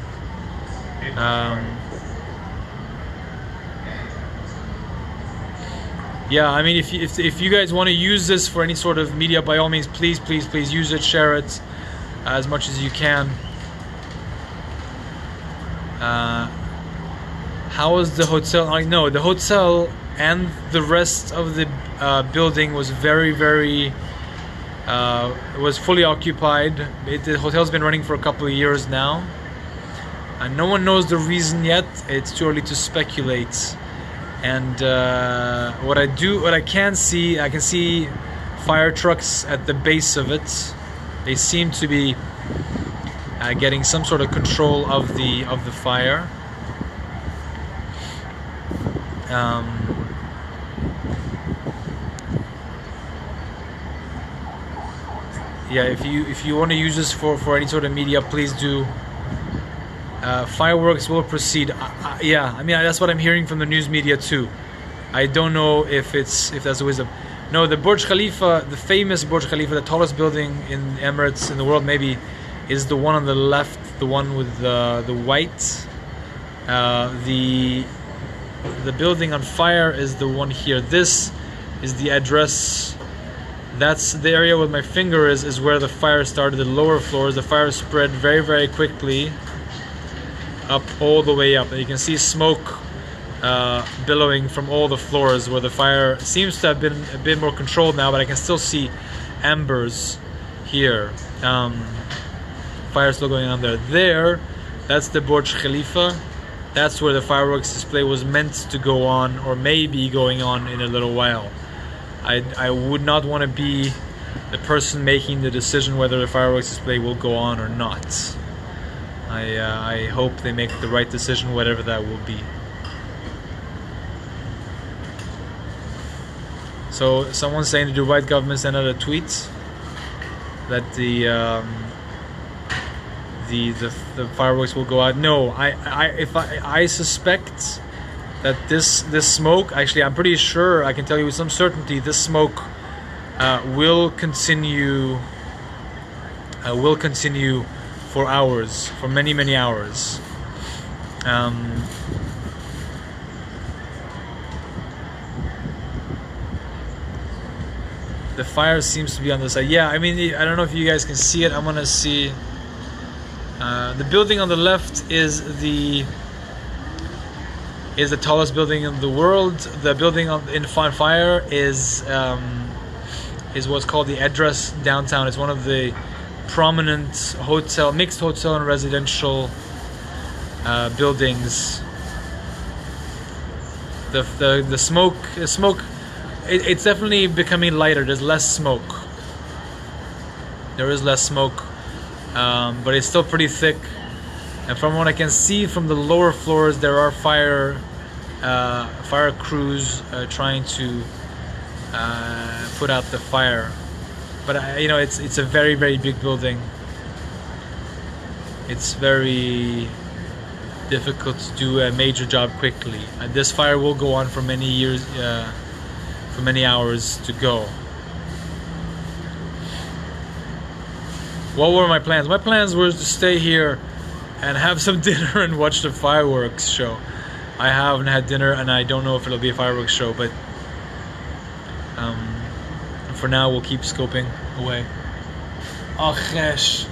Yeah, I mean, if you guys want to use this for any sort of media, by all means, please use it, share it as much as you can. How was the hotel? I know the hotel and the rest of the building was very was fully occupied. The hotel's been running for a couple of years now, and no one knows the reason yet. It's too early to speculate. And what I can see fire trucks at the base of it. They seem to be getting some sort of control of the fire. Yeah, if you want to use this for any sort of media, please do. Fireworks will proceed. Yeah, I mean that's what I'm hearing from the news media too. I don't know if that's the wisdom. No, the Burj Khalifa, the famous Burj Khalifa, the tallest building in Emirates in the world, maybe, is the one on the left, the one with the white. The building on fire is the one here. This is the address. That's the area where my finger is where the fire started. The lower floors, the fire spread very quickly up all the way up, and you can see smoke billowing from all the floors where the fire seems to have been a bit more controlled now, but I can still see embers here. Fire still going on there. That's the Burj Khalifa. That's where the fireworks display was meant to go on, or maybe going on in a little while. I would not want to be the person making the decision whether the fireworks display will go on or not. I hope they make the right decision, whatever that will be. So someone's saying the Dubai government sent out a tweet that the fireworks will go out. No, I suspect that this smoke, actually I'm pretty sure, I can tell you with some certainty, this smoke will continue for hours, for many hours. The fire seems to be on the side. Yeah, I mean, I don't know if you guys can see it. I'm gonna see. The building on the left is the tallest building in the world. The building in fire is what's called the Address downtown. It's one of the prominent mixed hotel and residential buildings. The smoke, it's definitely becoming lighter. There's less smoke. There is less smoke, but it's still pretty thick. And from what I can see from the lower floors, there are fire crews trying to put out the fire. But it's a very big building. It's very difficult to do a major job quickly. This fire will go on for many years, for many hours to go. What were my plans? My plans were to stay here and have some dinner and watch the fireworks show. I haven't had dinner, and I don't know if it'll be a fireworks show, but for now we'll keep scoping away. Oh, gosh.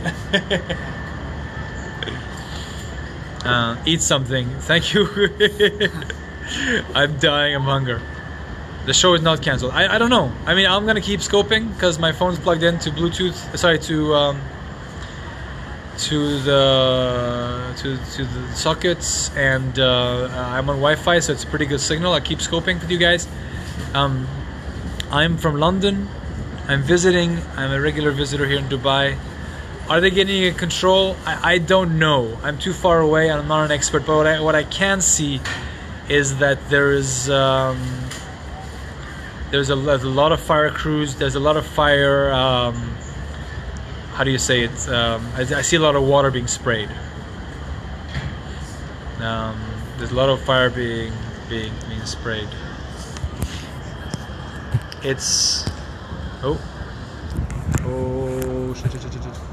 Eat something. Thank you. I'm dying of hunger. The show is not canceled. I don't know. I mean, I'm gonna keep scoping because my phone's plugged into Bluetooth. Sorry, to the sockets, and I'm on Wi-Fi, so it's a pretty good signal. I keep scoping with you guys. I'm from London. I'm visiting. I'm a regular visitor here in Dubai. Are they getting in control? I don't know. I'm too far away, and I'm not an expert. But what I can see is that there's a lot of fire crews. There's a lot of fire. How do you say it? I see a lot of water being sprayed. There's a lot of fire being sprayed. It's shit.